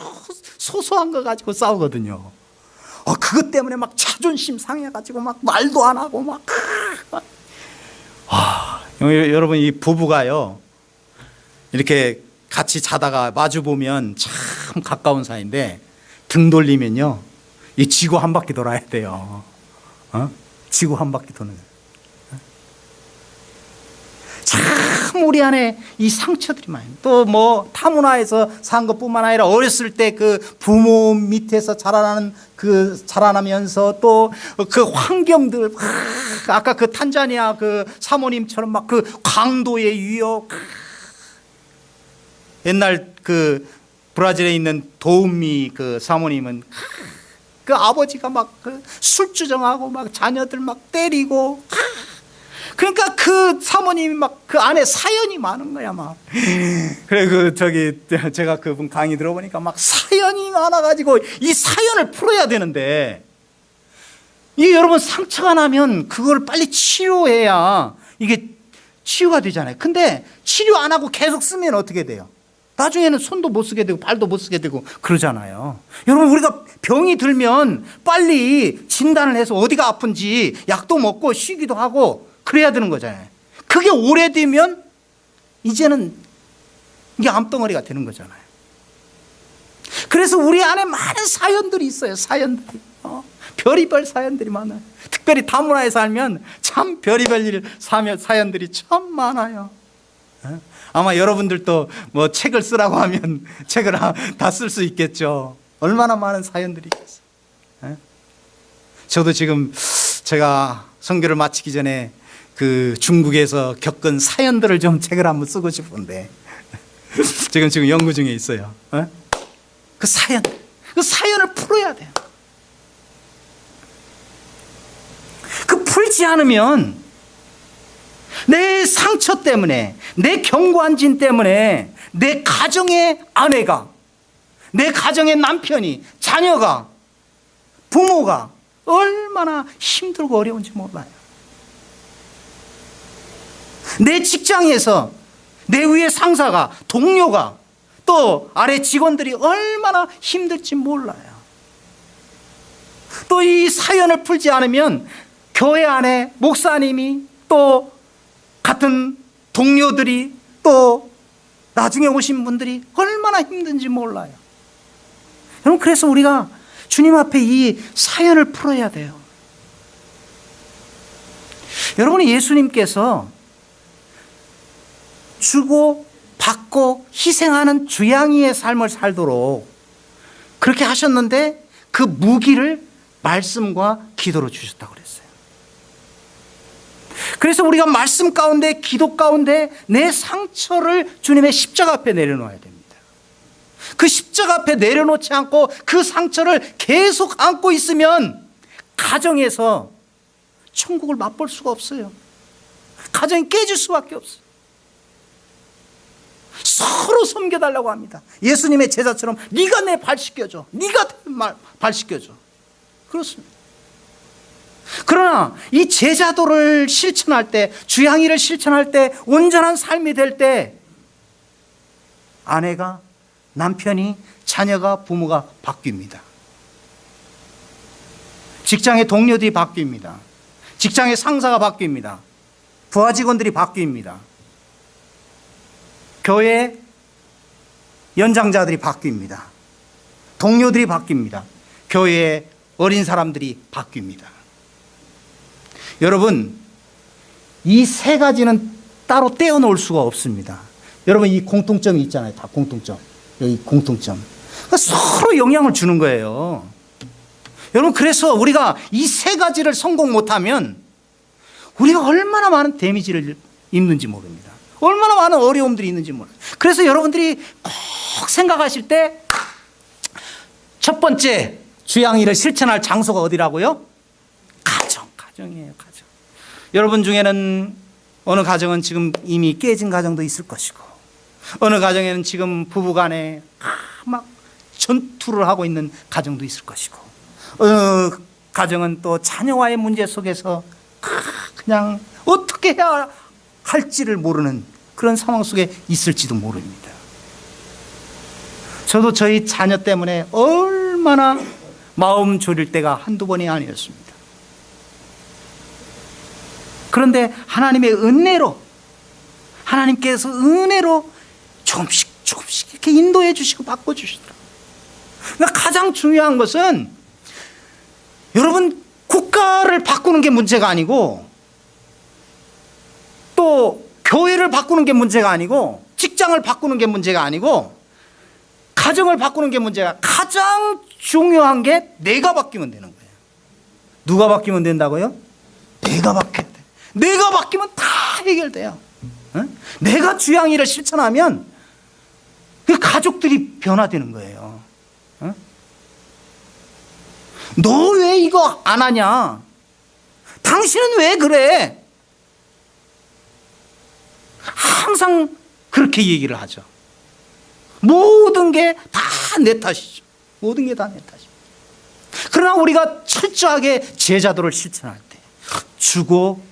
소소한 거 가지고 싸우거든요. 그것 때문에 막 자존심 상해가지고 막 말도 안 하고 막. 여러분, 이 부부가요, 이렇게 같이 자다가 마주 보면 참 가까운 사이인데 등 돌리면요, 이 지구 한 바퀴 돌아야 돼요. 지구 한 바퀴 도는. 참 우리 안에 이 상처들이 많아요. 또 뭐 타문화에서 산 것뿐만 아니라 어렸을 때 그 부모 밑에서 자라나면서 또 그 환경들, 아까 그 탄자니아 그 사모님처럼 막 그 강도의 위협, 옛날 그 브라질에 있는 도우미 그 사모님은 그 아버지가 막 그 술주정하고 막 자녀들 막 때리고, 그러니까 그 사모님이 막 그 안에 사연이 많은 거야 막. 그래 제가 그분 강의 들어보니까 막 사연이 많아가지고 이 사연을 풀어야 되는데, 이 여러분 상처가 나면 그걸 빨리 치료해야 이게 치유가 되잖아요. 근데 치료 안 하고 계속 쓰면 어떻게 돼요? 나중에는 손도 못 쓰게 되고 발도 못 쓰게 되고 그러잖아요. 여러분, 우리가 병이 들면 빨리 진단을 해서 어디가 아픈지 약도 먹고 쉬기도 하고 그래야 되는 거잖아요. 그게 오래되면 이제는 이게 암덩어리가 되는 거잖아요. 그래서 우리 안에 많은 사연들이 있어요. 사연들이. 별의별 사연들이 많아요. 특별히 다문화에 살면 참 별의별 사연들이 참 많아요. 아마 여러분들도 뭐 책을 쓰라고 하면 책을 다 쓸 수 있겠죠. 얼마나 많은 사연들이 있겠어요. 저도 지금 제가 선교를 마치기 전에 그 중국에서 겪은 사연들을 좀 책을 한번 쓰고 싶은데 지금 연구 중에 있어요. 그 사연을 풀어야 돼요. 그렇지 않으면 내 상처 때문에, 내 경관진 때문에 내 가정의 아내가, 내 가정의 남편이, 자녀가, 부모가 얼마나 힘들고 어려운지 몰라요. 내 직장에서 내 위에 상사가, 동료가, 또 아래 직원들이 얼마나 힘들지 몰라요. 또 이 사연을 풀지 않으면 교회 안에 목사님이, 또 같은 동료들이, 또 나중에 오신 분들이 얼마나 힘든지 몰라요. 여러분, 그래서 우리가 주님 앞에 이 사연을 풀어야 돼요. 여러분이 예수님께서 주고 받고 희생하는 주양이의 삶을 살도록 그렇게 하셨는데, 그 무기를 말씀과 기도로 주셨다고 그랬어요. 그래서 우리가 말씀 가운데, 기도 가운데 내 상처를 주님의 십자가 앞에 내려놓아야 됩니다. 그 십자가 앞에 내려놓지 않고 그 상처를 계속 안고 있으면 가정에서 천국을 맛볼 수가 없어요. 가정이 깨질 수밖에 없어요. 서로 섬겨달라고 합니다. 예수님의 제자처럼 네가 내 발 씻겨줘, 네가 내 발 씻겨줘. 그렇습니다. 그러나 이 제자도를 실천할 때, 주양이를 실천할 때, 온전한 삶이 될 때 아내가, 남편이, 자녀가, 부모가 바뀝니다. 직장의 동료들이 바뀝니다. 직장의 상사가 바뀝니다. 부하 직원들이 바뀝니다. 교회 연장자들이 바뀝니다. 동료들이 바뀝니다. 교회의 어린 사람들이 바뀝니다. 여러분, 이 세 가지는 따로 떼어놓을 수가 없습니다. 여러분, 이 공통점이 있잖아요. 다 공통점. 여기 공통점. 그러니까 서로 영향을 주는 거예요. 여러분, 그래서 우리가 이 세 가지를 성공 못하면 우리가 얼마나 많은 데미지를 입는지 모릅니다. 얼마나 많은 어려움들이 있는지 몰라요. 그래서 여러분들이 꼭 생각하실 때 첫 번째 주양이를 실천할 장소가 어디라고요? 가정이에요. 가정. 여러분 중에는 어느 가정은 지금 이미 깨진 가정도 있을 것이고, 어느 가정에는 지금 부부간에 막 전투를 하고 있는 가정도 있을 것이고, 어느 가정은 또 자녀와의 문제 속에서 그냥 어떻게 해야 할지를 모르는 그런 상황 속에 있을지도 모릅니다. 저도 저희 자녀 때문에 얼마나 마음 졸일 때가 한두 번이 아니었습니다. 그런데 하나님의 은혜로, 하나님께서 은혜로 조금씩 이렇게 인도해 주시고 바꿔주시더라고요. 그러니까 가장 중요한 것은 여러분, 국가를 바꾸는 게 문제가 아니고, 또 교회를 바꾸는 게 문제가 아니고, 직장을 바꾸는 게 문제가 아니고, 가정을 바꾸는 게 문제가, 가장 중요한 게 내가 바뀌면 되는 거예요. 누가 바뀌면 된다고요? 내가 바뀌어야 돼. 내가 바뀌면 다 해결돼요. 내가 주양이를 실천하면 그 가족들이 변화되는 거예요. 너 왜 이거 안 하냐? 당신은 왜 그래? 항상 그렇게 얘기를 하죠. 모든 게 다 내 탓이죠. 모든 게 다 내 탓이죠. 그러나 우리가 철저하게 제자도를 실천할 때, 주고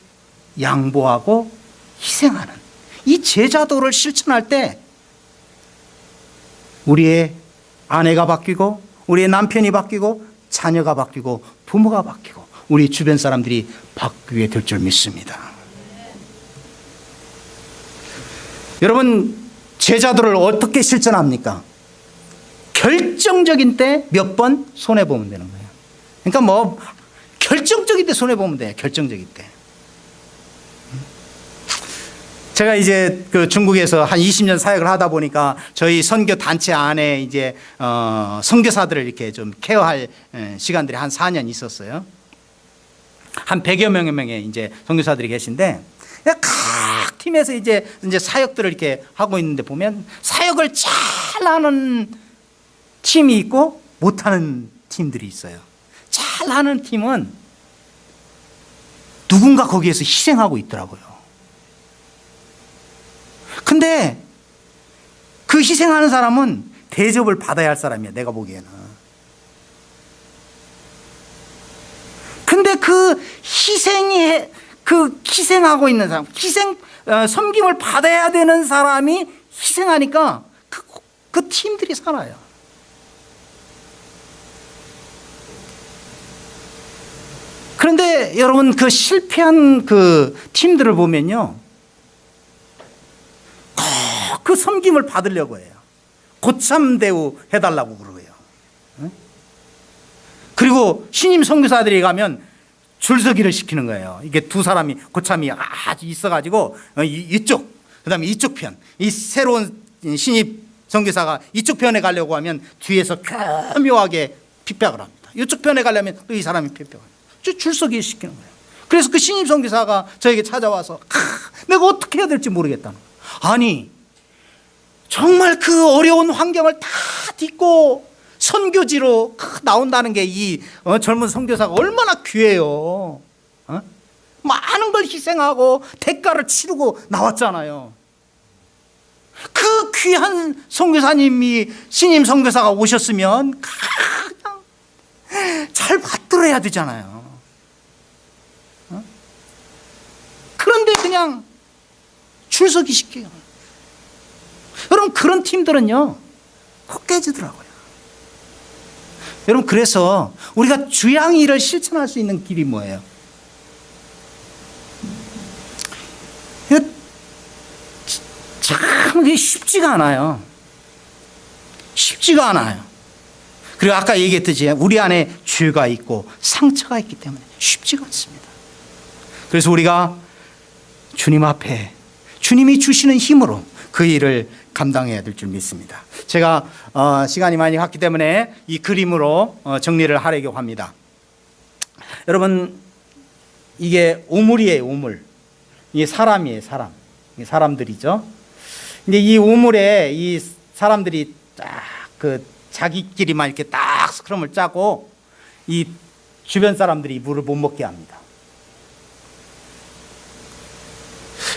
양보하고 희생하는 이 제자도를 실천할 때 우리의 아내가 바뀌고, 우리의 남편이 바뀌고, 자녀가 바뀌고, 부모가 바뀌고, 우리 주변 사람들이 바뀌게 될 줄 믿습니다. 여러분, 제자도를 어떻게 실천합니까? 결정적인 때 몇 번 손해보면 되는 거예요. 그러니까 뭐 결정적인 때 손해보면 돼요. 결정적인 때. 제가 이제 그 중국에서 한 20년 사역을 하다 보니까 저희 선교 단체 안에 이제 선교사들을 이렇게 좀 케어할 시간들이 한 4년 있었어요. 한 100여 명의 이제 선교사들이 계신데, 각 팀에서 이제 사역들을 이렇게 하고 있는데 보면 사역을 잘하는 팀이 있고 못하는 팀들이 있어요. 잘하는 팀은 누군가 거기에서 희생하고 있더라고요. 근데 그 희생하는 사람은 대접을 받아야 할 사람이야, 내가 보기에는. 근데 그 희생하고 있는 사람, 섬김을 받아야 되는 사람이 희생하니까 그 팀들이 살아요. 그런데 여러분, 그 실패한 그 팀들을 보면요, 그 섬김을 받으려고 해요. 고참 대우 해달라고 그러고요. 그리고 신임 선교사들이 가면 줄서기를 시키는 거예요. 이게 두 사람이 고참이 아주 있어가지고 이쪽, 그다음에 이쪽 편, 이 새로운 신입 선교사가 이쪽 편에 가려고 하면 뒤에서 교묘하게 핍박을 합니다. 이쪽 편에 가려면 또 이 사람이 핍박을 합니다. 줄서기 시키는 거예요. 그래서 그 신입 선교사가 저에게 찾아와서 내가 어떻게 해야 될지 모르겠다는 거예요. 아니, 정말 그 어려운 환경을 다 딛고 선교지로 나온다는 게 이 젊은 선교사가 얼마나 귀해요. 많은 걸 희생하고 대가를 치르고 나왔잖아요. 그 귀한 선교사님이, 신임 선교사가 오셨으면 그냥 잘 받들어야 되잖아요. 그런데 그냥 줄서기 시켜요. 여러분, 그런 팀들은요, 꼭 깨지더라고요. 여러분, 그래서 우리가 주양이를 실천할 수 있는 길이 뭐예요? 참 쉽지가 않아요. 쉽지가 않아요. 그리고 아까 얘기했듯이 우리 안에 죄가 있고 상처가 있기 때문에 쉽지가 않습니다. 그래서 우리가 주님 앞에 주님이 주시는 힘으로 그 일을 감당해야 될 줄 믿습니다. 제가 시간이 많이 갔기 때문에 이 그림으로 정리를 하려고 합니다. 여러분, 이게 우물이에요, 우물. 이게 사람이에요, 사람. 이게 사람들이죠. 근데 이 우물에 이 사람들이 딱 그 자기끼리만 이렇게 딱 스크럼을 짜고 이 주변 사람들이 물을 못 먹게 합니다.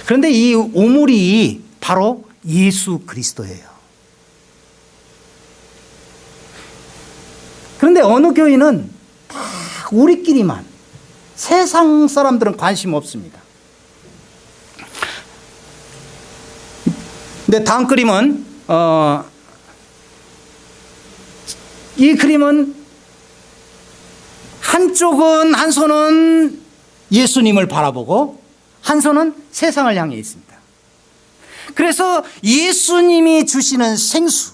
그런데 이 우물이 바로 예수 그리스도예요. 그런데 어느 교회는 다 우리끼리만, 세상 사람들은 관심 없습니다. 근데 다음 그림은 이 그림은 한 손은 예수님을 바라보고 한 손은 세상을 향해 있습니다. 그래서 예수님이 주시는 생수,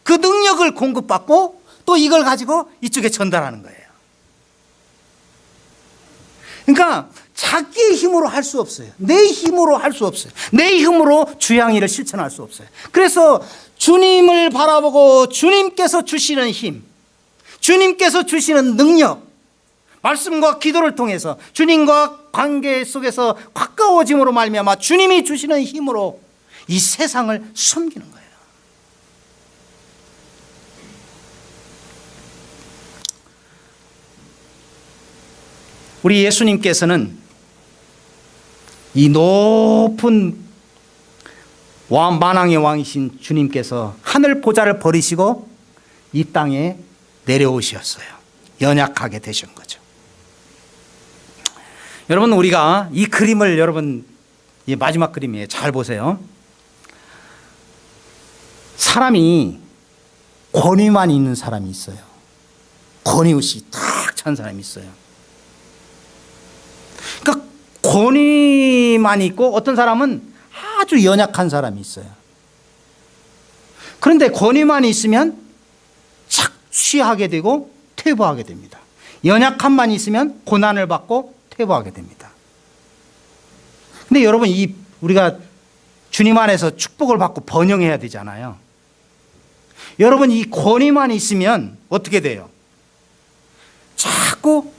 그 능력을 공급받고 또 이걸 가지고 이쪽에 전달하는 거예요. 그러니까 자기의 힘으로 할 수 없어요. 내 힘으로 할 수 없어요. 내 힘으로 주양이를 실천할 수 없어요. 그래서 주님을 바라보고 주님께서 주시는 힘, 주님께서 주시는 능력, 말씀과 기도를 통해서 주님과 관계 속에서 가까워짐으로 말미암아 주님이 주시는 힘으로 이 세상을 섬기는 거예요. 우리 예수님께서는 이 높은 만왕의 왕이신 주님께서 하늘 보좌를 버리시고 이 땅에 내려오셨어요. 연약하게 되신 거죠. 여러분, 우리가 이 그림을, 여러분, 이 마지막 그림이에요. 잘 보세요. 사람이 권위만 있는 사람이 있어요. 권위의식이 탁 찬 사람이 있어요. 그러니까 권위만 있고 어떤 사람은 아주 연약한 사람이 있어요. 그런데 권위만 있으면 착취하게 되고 퇴보하게 됩니다. 연약함만 있으면 고난을 받고 퇴보하게 됩니다. 근데 여러분, 우리가 주님 안에서 축복을 받고 번영해야 되잖아요. 여러분, 이 권위만 있으면 어떻게 돼요? 자꾸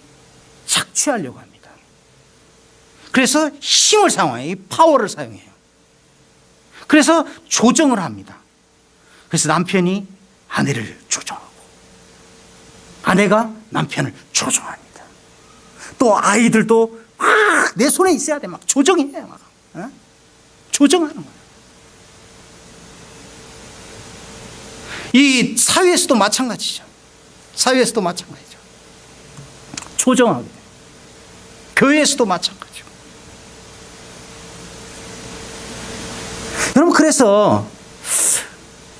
착취하려고 합니다. 그래서 힘을 사용해요. 이 파워를 사용해요. 그래서 조정을 합니다. 그래서 남편이 아내를 조정하고 아내가 남편을 조정합니다. 또 아이들도 내 손에 있어야 돼. 막 조정해. 막. 어? 조정하는 거야. 이 사회에서도 마찬가지죠. 사회에서도 마찬가지죠. 조정하게 돼. 교회에서도 마찬가지고. 여러분, 그래서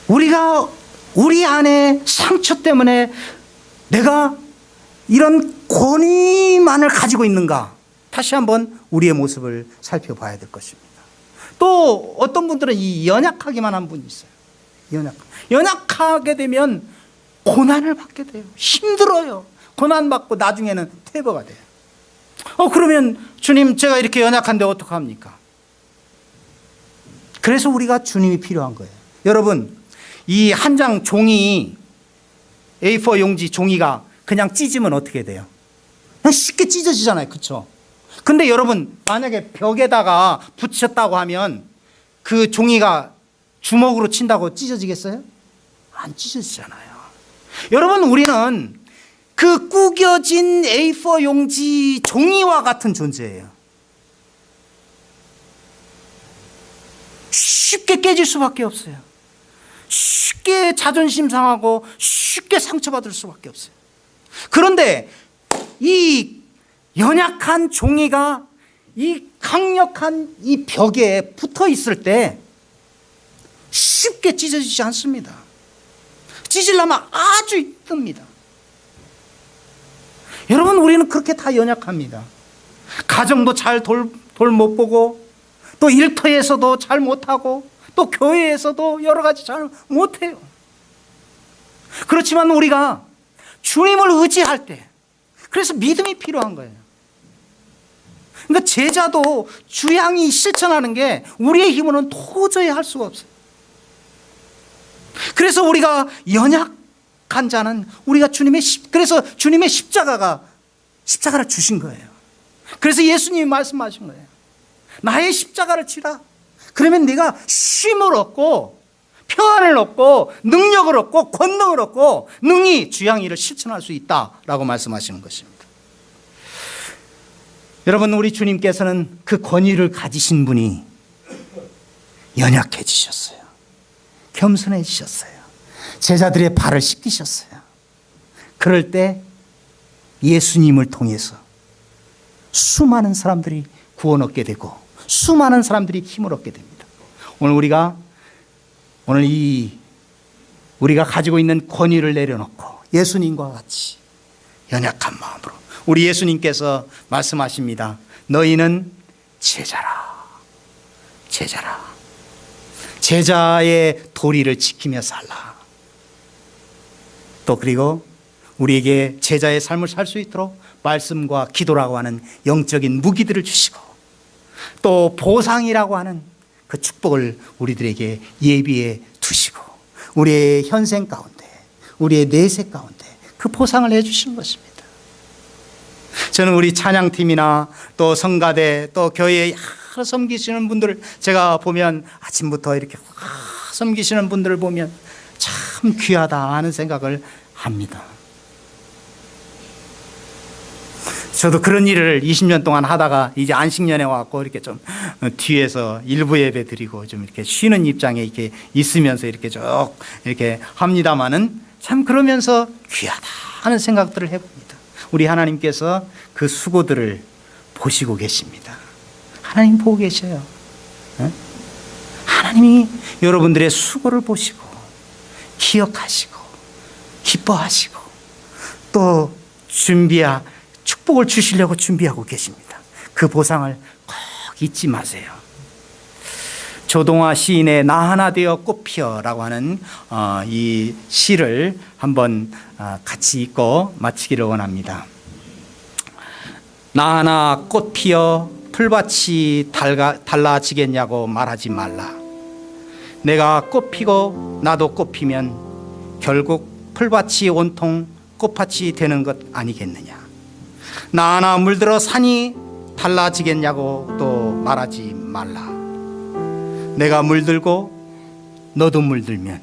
우리가 우리 안에 상처 때문에 내가 이런 권위만을 가지고 있는가? 다시 한번 우리의 모습을 살펴봐야 될 것입니다. 또 어떤 분들은 이 연약하기만 한 분이 있어요. 연약하게 되면 고난을 받게 돼요. 힘들어요. 고난받고 나중에는 퇴보가 돼요. 그러면 주님, 제가 이렇게 연약한데 어떡합니까? 그래서 우리가 주님이 필요한 거예요. 여러분, 이 한 장 종이, A4 용지 종이가 그냥 찢으면 어떻게 돼요? 그냥 쉽게 찢어지잖아요. 그렇죠? 근데 여러분, 만약에 벽에다가 붙였다고 하면 그 종이가 주먹으로 친다고 찢어지겠어요? 안 찢어지잖아요. 여러분, 우리는 그 구겨진 A4 용지 종이와 같은 존재예요. 쉽게 깨질 수밖에 없어요. 쉽게 자존심 상하고 쉽게 상처받을 수밖에 없어요. 그런데 이 연약한 종이가 이 강력한 이 벽에 붙어 있을 때 쉽게 찢어지지 않습니다. 찢으려면 아주 힘듭니다. 여러분, 우리는 그렇게 다 연약합니다. 가정도 잘 돌 못 보고, 또 일터에서도 잘 못하고, 또 교회에서도 여러 가지 잘 못해요. 그렇지만 우리가 주님을 의지할 때, 그래서 믿음이 필요한 거예요. 그러니까 제자도 주양이 실천하는 게 우리의 힘으로는 도저히 할 수가 없어요. 그래서 우리가 연약한 자는 우리가 그래서 주님의 십자가를 주신 거예요. 그래서 예수님이 말씀하신 거예요. 나의 십자가를 지라. 그러면 네가 쉼을 얻고 평안을 얻고 능력을 얻고 권능을 얻고 능히 주양이를 실천할 수 있다라고 말씀하시는 것입니다. 여러분, 우리 주님께서는 그 권위를 가지신 분이 연약해지셨어요. 겸손해지셨어요. 제자들의 발을 씻기셨어요. 그럴 때 예수님을 통해서 수많은 사람들이 구원 얻게 되고 수많은 사람들이 힘을 얻게 됩니다. 오늘 우리가 가지고 있는 권위를 내려놓고 예수님과 같이 연약한 마음으로 우리 예수님께서 말씀하십니다. 너희는 제자라. 제자의 도리를 지키며 살라. 또 그리고 우리에게 제자의 삶을 살 수 있도록 말씀과 기도라고 하는 영적인 무기들을 주시고 또 보상이라고 하는 그 축복을 우리들에게 예비해 두시고 우리의 현생 가운데, 우리의 내세 가운데 그 보상을 해 주시는 것입니다. 저는 우리 찬양팀이나 또 성가대 또 교회에 여러 섬기시는 분들을 제가 보면 아침부터 이렇게 섬기시는 분들을 보면 참 귀하다 하는 생각을 합니다. 저도 그런 일을 20년 동안 하다가 이제 안식년에 와갖고 이렇게 좀 뒤에서 일부 예배 드리고 좀 이렇게 쉬는 입장에 이렇게 있으면서 이렇게 쭉 이렇게 합니다마는 참 그러면서 귀하다 하는 생각들을 해봅니다. 우리 하나님께서 그 수고들을 보시고 계십니다. 하나님 보고 계셔요. 하나님이 여러분들의 수고를 보시고 기억하시고 기뻐하시고 또 축복을 주시려고 준비하고 계십니다. 그 보상을 꼭 잊지 마세요. 조동아 시인의 나 하나 되어 꽃피어라고 하는 이 시를 한번 같이 읽고 마치기를 원합니다. 나 하나 꽃피어 풀밭이 달라지겠냐고 말하지 말라. 내가 꽃피고 나도 꽃피면 결국 풀밭이 온통 꽃밭이 되는 것 아니겠느냐. 나 하나 물들어 산이 달라지겠냐고 또 말하지 말라. 내가 물들고 너도 물들면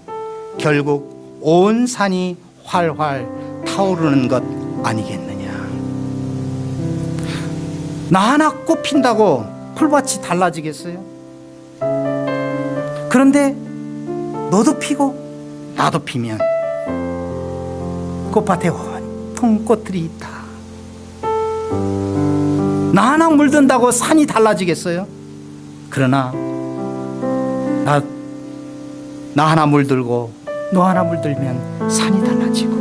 결국 온 산이 활활 타오르는 것 아니겠느냐. 나 하나 꽃 핀다고 풀밭이 달라지겠어요? 그런데 너도 피고 나도 피면 꽃밭에 온통 꽃들이 있다. 나 하나 물든다고 산이 달라지겠어요? 그러나 나 하나 물들고 너 하나 물들면 산이 달라지고,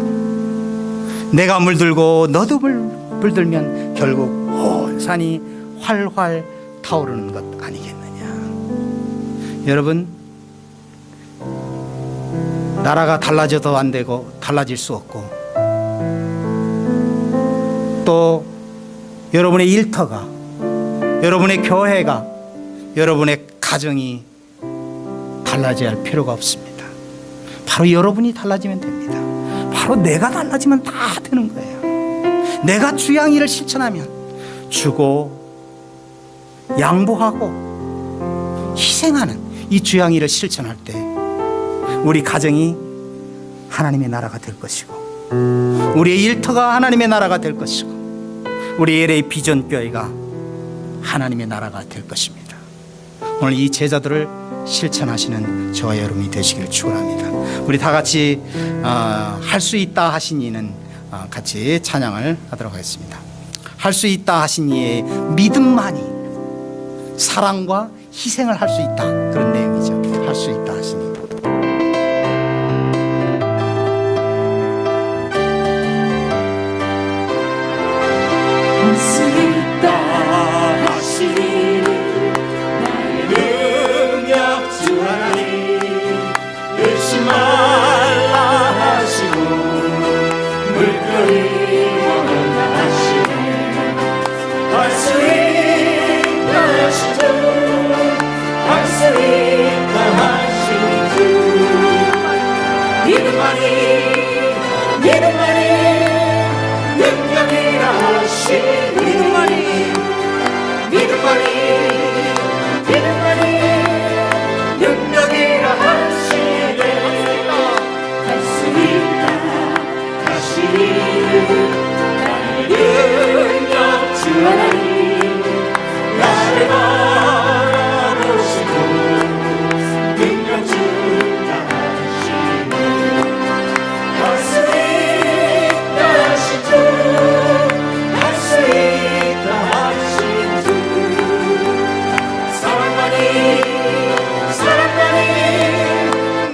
내가 물들고 너도 물들면 결국 온 산이 활활 타오르는 것 아니겠느냐. 여러분, 나라가 달라져도 안 되고 달라질 수 없고, 또 여러분의 일터가, 여러분의 교회가, 여러분의 가정이 달라져야 할 필요가 없습니다. 바로 여러분이 달라지면 됩니다. 바로 내가 달라지면 다 되는 거예요. 내가 주양이를 실천하면, 주고 양보하고 희생하는 이 주양이를 실천할 때 우리 가정이 하나님의 나라가 될 것이고, 우리의 일터가 하나님의 나라가 될 것이고, 우리 LA 비전 교회가 하나님의 나라가 될 것입니다. 오늘 이 제자들을 실천하시는 저와 여러분이 되시기를 축원합니다. 우리 다 같이 할 수 있다 하신 이는 같이 찬양을 하도록 하겠습니다. 할 수 있다 하신 이의 믿음만이 사랑과 희생을 할 수 있다, 그런 내용이죠. 할 수 있다 하신 이. 할 수 있다 하시니 나의 능력 주 하나님, 의심 말라 하시고 물결이 원한다 하시네. 할 수 있다 하신 주, 할 수 있다 하신 주, 믿음만이 능력이라 하시니, 믿음만이 능력이라 하시네. 할 수 있다 하시니 나의 능력 주 하나님, 나를 바라보시고 능력 준다 하시네. 할 수 있다 하신 주, 할 수 있다 하신 주, 사랑만이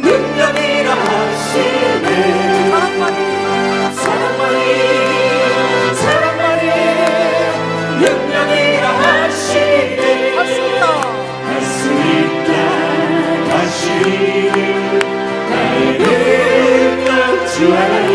능력이라 하시네. 사랑만이 능력이라 하시네. 할 수 있다 하시니 나의 능력 주 하나님,